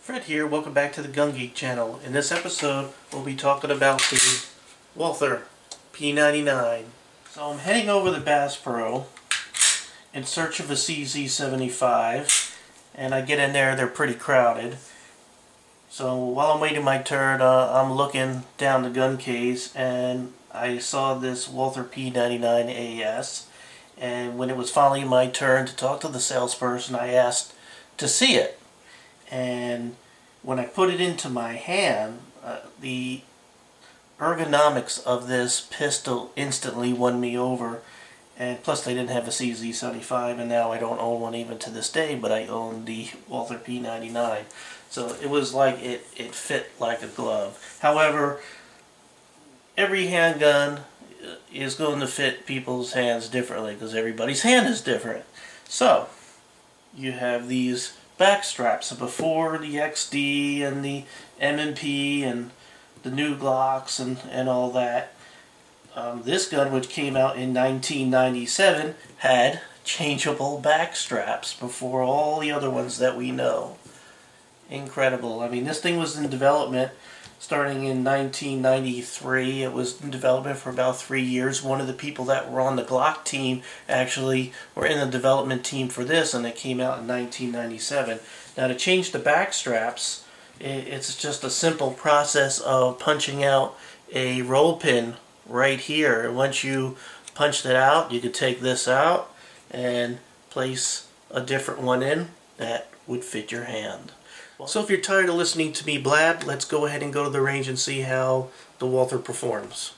Fred here, welcome back to the Gun Geek channel. In this episode, we'll be talking about the Walther P99. So I'm heading over to Bass Pro in search of a CZ75, and I get in there, they're pretty crowded. So while I'm waiting my turn, I'm looking down the gun case, and I saw this Walther P99 AS, and when it was finally my turn to talk to the salesperson, I asked to see it. And when I put it into my hand, the ergonomics of this pistol instantly won me over. And plus they didn't have a CZ75, and now I don't own one even to this day, but I own the Walther P99. So it was like it fit like a glove. However, every handgun is going to fit people's hands differently because everybody's hand is different. So you have these back straps. So before the XD and the M&P and the new Glocks and all that, this gun, which came out in 1997, had changeable back straps before all the other ones that we know. Incredible. I mean, this thing was in development starting in 1993. It was in development for about 3 years. One of the people that were on the Glock team actually were in the development team for this, and it came out in 1997. Now, to change the back straps, it's just a simple process of punching out a roll pin right here. And once you punched it out, you could take this out and place a different one in that would fit your hand. So if you're tired of listening to me blab, let's go ahead and go to the range and see how the Walther performs.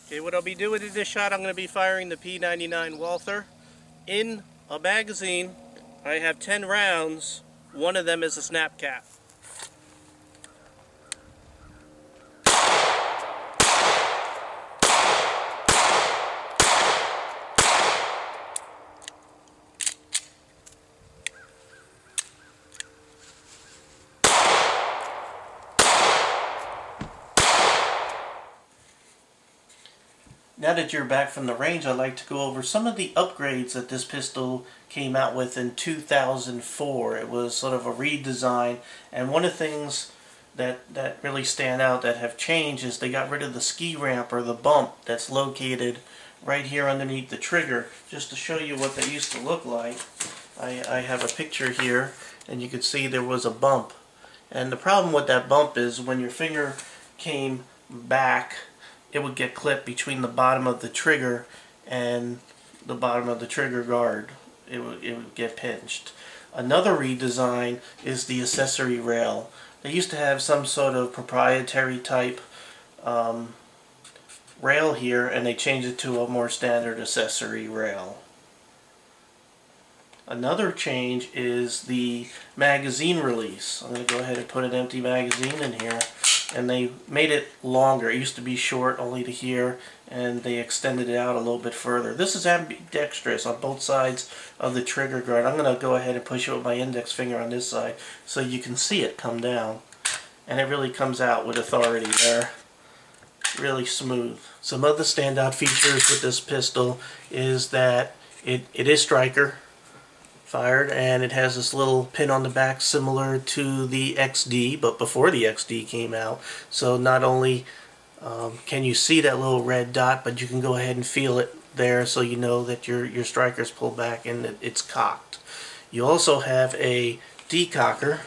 Okay, what I'll be doing in this shot, I'm going to be firing the P99 Walther. In a magazine, I have 10 rounds. One of them is a snap cap. Now that you're back from the range, I'd like to go over some of the upgrades that this pistol came out with in 2004. It was sort of a redesign, and one of the things that really stand out that have changed is they got rid of the ski ramp or the bump that's located right here underneath the trigger. Just to show you what that used to look like, I have a picture here, and you can see there was a bump. And the problem with that bump is when your finger came back, it would get clipped between the bottom of the trigger and the bottom of the trigger guard. It would get pinched. Another redesign is the accessory rail. They used to have some sort of proprietary type rail here, and they changed it to a more standard accessory rail. Another change is the magazine release. I'm going to go ahead and put an empty magazine in here. And they made it longer. It used to be short only to here, and they extended it out a little bit further. This is ambidextrous on both sides of the trigger guard. I'm going to go ahead and push it with my index finger on this side so you can see it come down. And it really comes out with authority there. Really smooth. Some other standout features with this pistol is that it is striker fired, and it has this little pin on the back similar to the XD, but before the XD came out. So not only can you see that little red dot, but you can go ahead and feel it there, so you know that your striker's pulled back and that it's cocked. You also have a decocker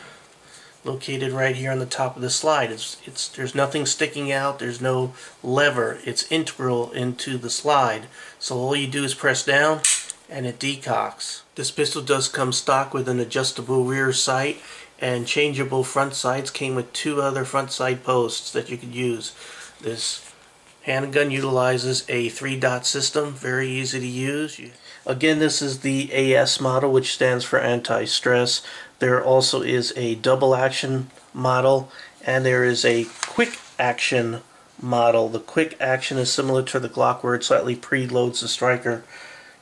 located right here on the top of the slide. There's nothing sticking out, there's no lever, it's integral into the slide. So all you do is press down and it decocks. This pistol does come stock with an adjustable rear sight and changeable front sights. Came with 2 other front sight posts that you could use. This handgun utilizes a 3-dot system, very easy to use. Again, this is the AS model, which stands for anti-stress. There also is a double action model, and there is a quick action model. The quick action is similar to the Glock, where it slightly preloads the striker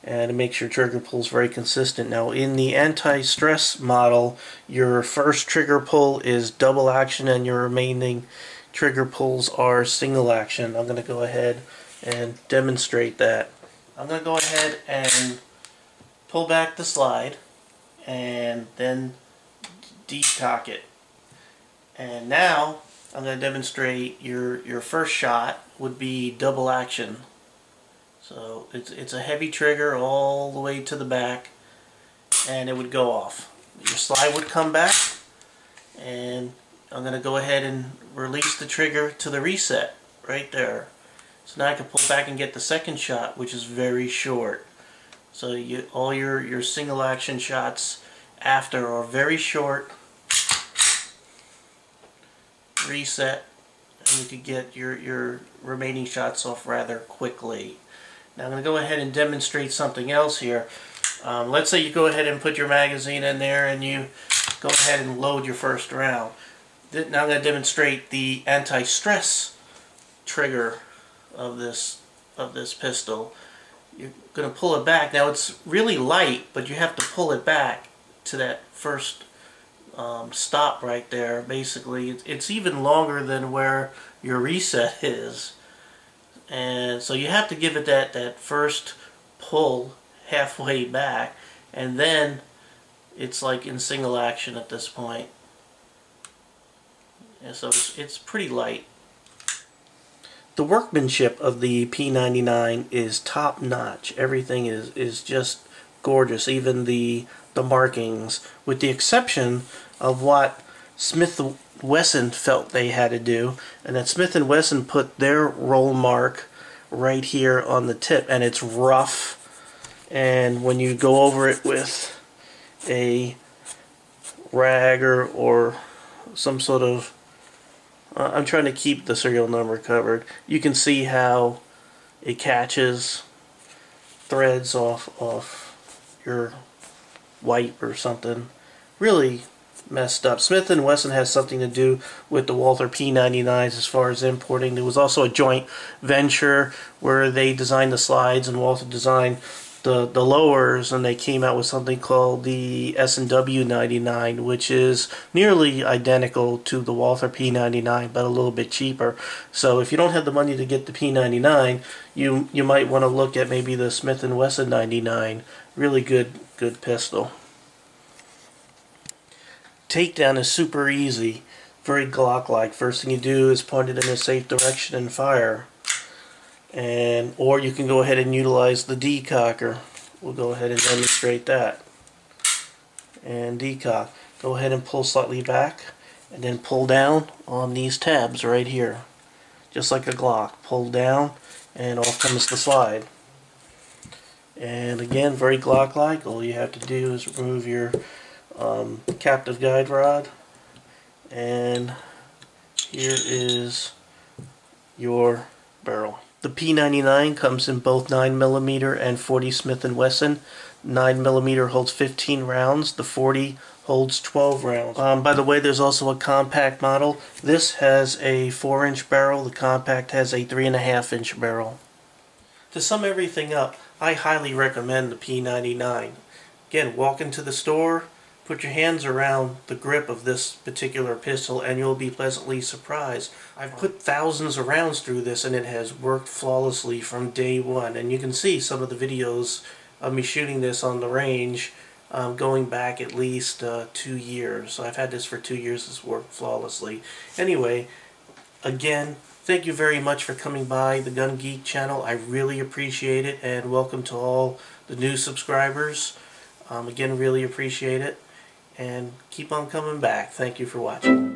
and it makes your trigger pulls very consistent. Now in the anti-stress model, your first trigger pull is double action and your remaining trigger pulls are single action. I'm going to go ahead and demonstrate that. I'm going to go ahead and pull back the slide and then decock it. And now I'm going to demonstrate your first shot would be double action. So it's a heavy trigger all the way to the back, and it would go off. Your slide would come back, and I'm going to go ahead and release the trigger to the reset right there. So now I can pull back and get the second shot, which is very short. So all your single action shots after are very short. Reset, and you could get your remaining shots off rather quickly. Now I'm going to go ahead and demonstrate something else here. Let's say you go ahead and put your magazine in there and you go ahead and load your first round. Now I'm going to demonstrate the anti-stress trigger of this pistol. You're going to pull it back. Now it's really light, but you have to pull it back to that first stop right there. Basically, it's even longer than where your reset is. And so you have to give it that first pull halfway back, and then it's like in single action at this point. And so it's pretty light. The workmanship of the P99 is top notch. Everything is just gorgeous, even the markings, with the exception of what Smith & Wesson felt they had to do, and that Smith & Wesson put their roll mark right here on the tip, and it's rough, and when you go over it with a rag or some sort of I'm trying to keep the serial number covered, you can see how it catches threads off your wipe or something. Really messed up. Smith & Wesson has something to do with the Walther P99s as far as importing. There was also a joint venture where they designed the slides and Walther designed the lowers, and they came out with something called the S&W 99, which is nearly identical to the Walther P99 but a little bit cheaper. So if you don't have the money to get the P99, you might want to look at maybe the Smith & Wesson 99. Really good pistol. Takedown is super easy, very Glock-like. First thing you do is point it in a safe direction and fire. Or you can go ahead and utilize the decocker. We'll go ahead and demonstrate that. And decock. Go ahead and pull slightly back, and then pull down on these tabs right here. Just like a Glock. Pull down, and off comes the slide. And again, very Glock-like. All you have to do is remove your captive guide rod, and here is your barrel. The P99 comes in both 9mm and 40 Smith & Wesson. 9mm holds 15 rounds, the 40 holds 12 rounds. By the way, there's also a compact model. This has a 4-inch barrel, the compact has a 3.5-inch barrel. To sum everything up, I highly recommend the P99. Again, walk into the store, put your hands around the grip of this particular pistol, and you'll be pleasantly surprised. I've put thousands of rounds through this, and it has worked flawlessly from day one. And you can see some of the videos of me shooting this on the range going back at least 2 years. So I've had this for 2 years. It's worked flawlessly. Anyway, again, thank you very much for coming by the Gun Geek channel. I really appreciate it, and welcome to all the new subscribers. Again, really appreciate it. And keep on coming back. Thank you for watching.